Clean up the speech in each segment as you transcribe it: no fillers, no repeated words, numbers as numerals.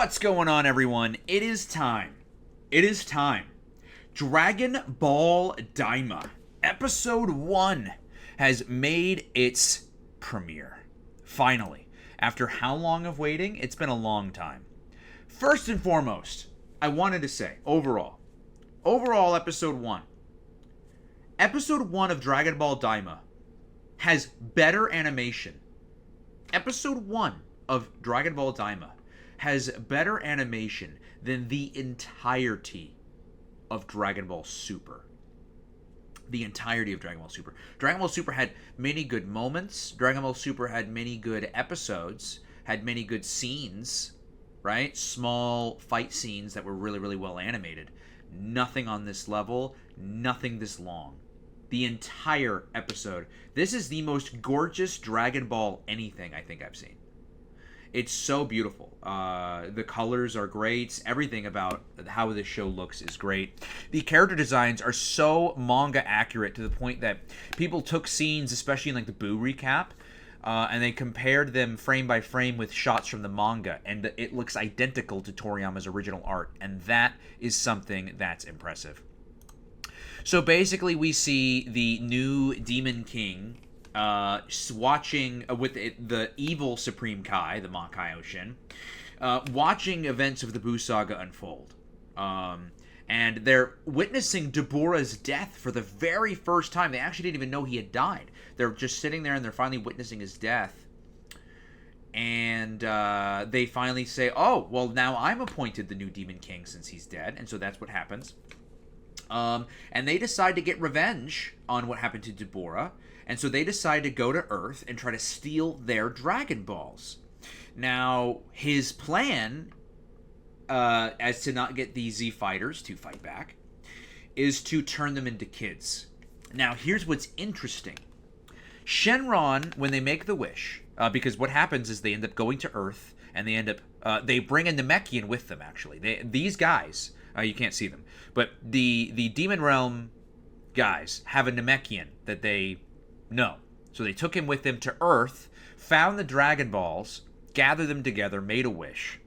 What's going on, everyone? It is time. It is time. Dragon Ball Daima, Episode 1, has made its premiere. Finally. After how long of waiting? It's been a long time. First and foremost, I wanted to say, overall, Episode 1. Episode 1 of Dragon Ball Daima has better animation. Episode 1 of Dragon Ball Daima has better animation than the entirety of Dragon Ball Super. The entirety of Dragon Ball Super. Dragon Ball Super had many good moments. Dragon Ball Super had many good episodes, had many good scenes, right? Small fight scenes that were really, really well animated. Nothing on this level, nothing this long. The entire episode. This is the most gorgeous Dragon Ball anything I think I've seen. It's so beautiful. The colors are great. Everything about how this show looks is great. The character designs are so manga accurate to the point that people took scenes, especially in like the Boo recap, and they compared them frame by frame with shots from the manga, and it looks identical to Toriyama's original art, and that is something that's impressive. So basically, we see the new Demon King watching with the evil Supreme Kai, the Ma Kaioshin, watching events of the Buu Saga unfold. And they're witnessing Deborah's death for the very first time. They actually didn't even know he had died. They're just sitting there and they're finally witnessing his death. And they finally say, oh, well, now I'm appointed the new Demon King since he's dead. And so that's what happens. And they decide to get revenge on what happened to Deborah. And so they decide to go to Earth and try to steal their Dragon Balls. Now, his plan, as to not get the Z Fighters to fight back, is to turn them into kids. Now, here's what's interesting. Shenron, when they make the wish, because what happens is they end up going to Earth, and they end up, they bring a Namekian with them, actually. These guys, you can't see them, but the Demon Realm guys have a Namekian that they know. So they took him with them to Earth, found the Dragon Balls, gathered them together, made a wish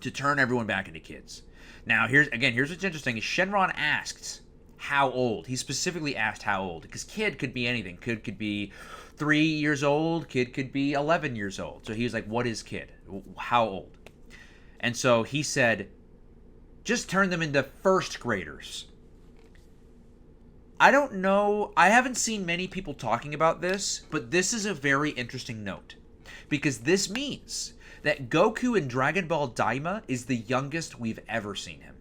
to turn everyone back into kids. Now, here's what's interesting is Shenron asked how old. He specifically asked how old, because kid could be anything. Kid could be 3 years old. Kid could be 11 years old. So he was like, what is kid? How old? And so he said, just turn them into first graders. I don't know. I haven't seen many people talking about this, but this is a very interesting note. Because this means that Goku in Dragon Ball Daima is the youngest we've ever seen him.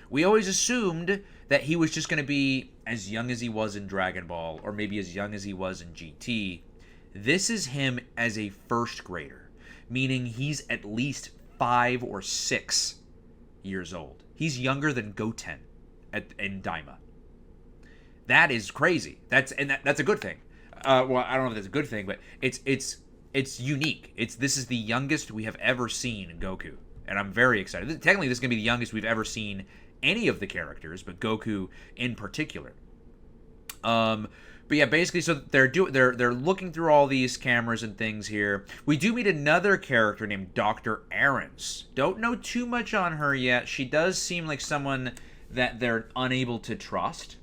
We always assumed that he was just going to be as young as he was in Dragon Ball, or maybe as young as he was in GT. This is him as a first grader, meaning he's at least 5 or 6 years old. He's younger than Goten in Daima. That is crazy. That's a good thing. Well, I don't know if that's a good thing, but it's unique. This is the youngest we have ever seen in Goku, and I'm very excited. Technically, this is gonna be the youngest we've ever seen any of the characters, but Goku in particular. But yeah, basically, so they're looking through all these cameras and things here. We do meet another character named Dr. Aarons. Don't know too much on her yet. She does seem like someone that they're unable to trust.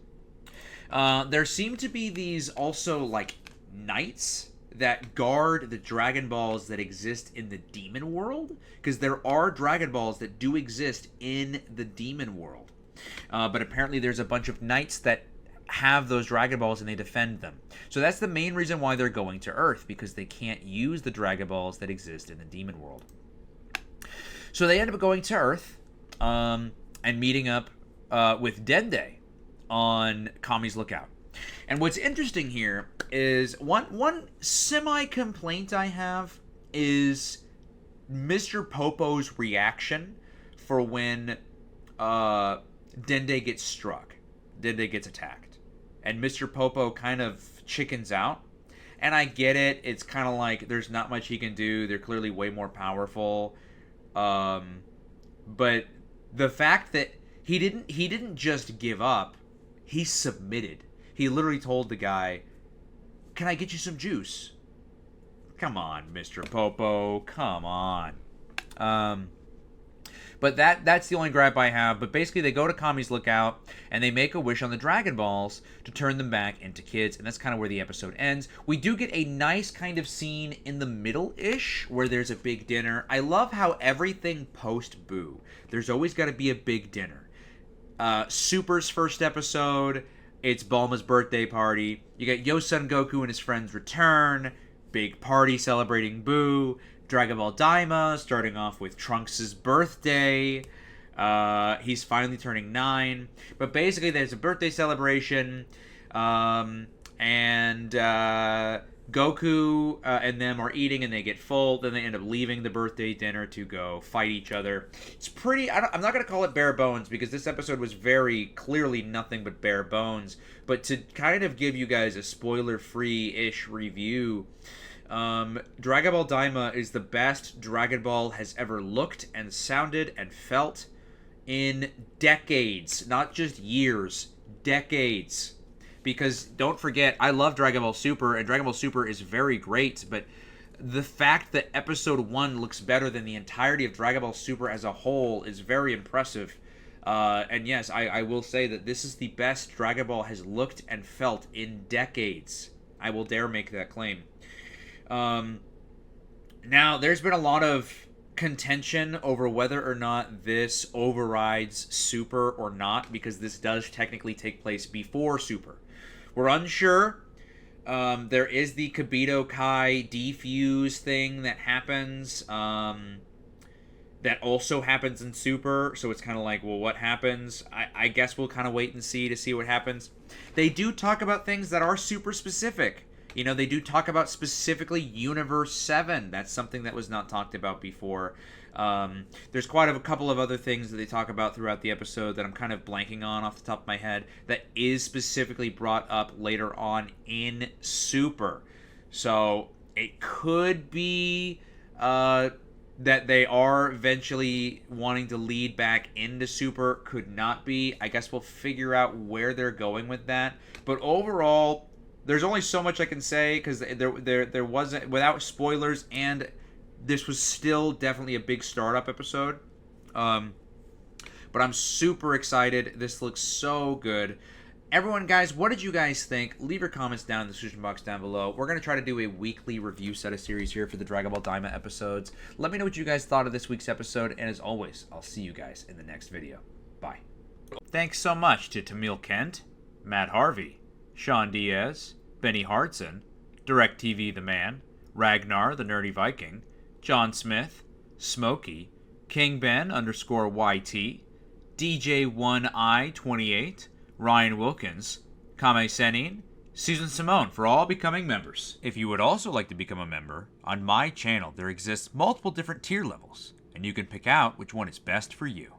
There seem to be these also like knights that guard the Dragon Balls that exist in the demon world, because there are Dragon Balls that do exist in the demon world, but apparently there's a bunch of knights that have those Dragon Balls and they defend them. So that's the main reason why they're going to Earth, because they can't use the Dragon Balls that exist in the demon world. So they end up going to Earth and meeting up with Dende on Kami's lookout. And what's interesting here is one semi-complaint I have is Mr. Popo's reaction for when Dende gets struck. Dende gets attacked. And Mr. Popo kind of chickens out. And I get it. It's kind of like there's not much he can do. They're clearly way more powerful. But the fact that he didn't just give up. He submitted. He literally told the guy, "Can I get you some juice?" Come on, Mr. Popo. Come on. But that's the only gripe I have. But basically, they go to Kami's Lookout and they make a wish on the Dragon Balls to turn them back into kids, and that's kind of where the episode ends. We do get a nice kind of scene in the middle-ish where there's a big dinner. I love how everything post-Boo, there's always got to be a big dinner. Super's first episode, it's Bulma's birthday party. You get Yo-Son Goku and his friends return, big party celebrating Boo. Dragon Ball Daima, starting off with Trunks' birthday. He's finally turning 9. But basically, there's a birthday celebration, and Goku and them are eating, and they get full. Then they end up leaving the birthday dinner to go fight each other. It's pretty... I'm not going to call it bare bones, because this episode was very clearly nothing but bare bones. But to kind of give you guys a spoiler-free-ish review... Dragon Ball Daima is the best Dragon Ball has ever looked and sounded and felt in decades. Not just years, decades. Because, don't forget, I love Dragon Ball Super, and Dragon Ball Super is very great, but the fact that Episode 1 looks better than the entirety of Dragon Ball Super as a whole is very impressive. And yes, I will say that this is the best Dragon Ball has looked and felt in decades. I will dare make that claim. Now, there's been a lot of contention over whether or not this overrides Super or not, because this does technically take place before Super. We're unsure. There is the Kibito Kai defuse thing that happens, that also happens in Super, so it's kind of like, well, what happens? I guess we'll kind of wait and see to see what happens. They do talk about things that are Super specific. You know, they do talk about specifically Universe 7. That's something that was not talked about before. There's quite a couple of other things that they talk about throughout the episode that I'm kind of blanking on off the top of my head that is specifically brought up later on in Super. So it could be that they are eventually wanting to lead back into Super. Could not be. I guess we'll figure out where they're going with that. But overall... there's only so much I can say, because there wasn't, without spoilers, and this was still definitely a big startup episode. But I'm super excited. This looks so good. Everyone, guys, what did you guys think? Leave your comments down in the description box down below. We're going to try to do a weekly review set of series here for the Dragon Ball Daima episodes. Let me know what you guys thought of this week's episode, and as always, I'll see you guys in the next video. Bye. Thanks so much to Tamil Kent, Matt Harvey, Sean Diaz, Benny Hartson, DirecTV The Man, Ragnar the Nerdy Viking, John Smith, Smokey, King Ben _YT, DJ1I28, Ryan Wilkins, Kame Senin, Susan Simone for all becoming members. If you would also like to become a member, on my channel there exists multiple different tier levels, and you can pick out which one is best for you.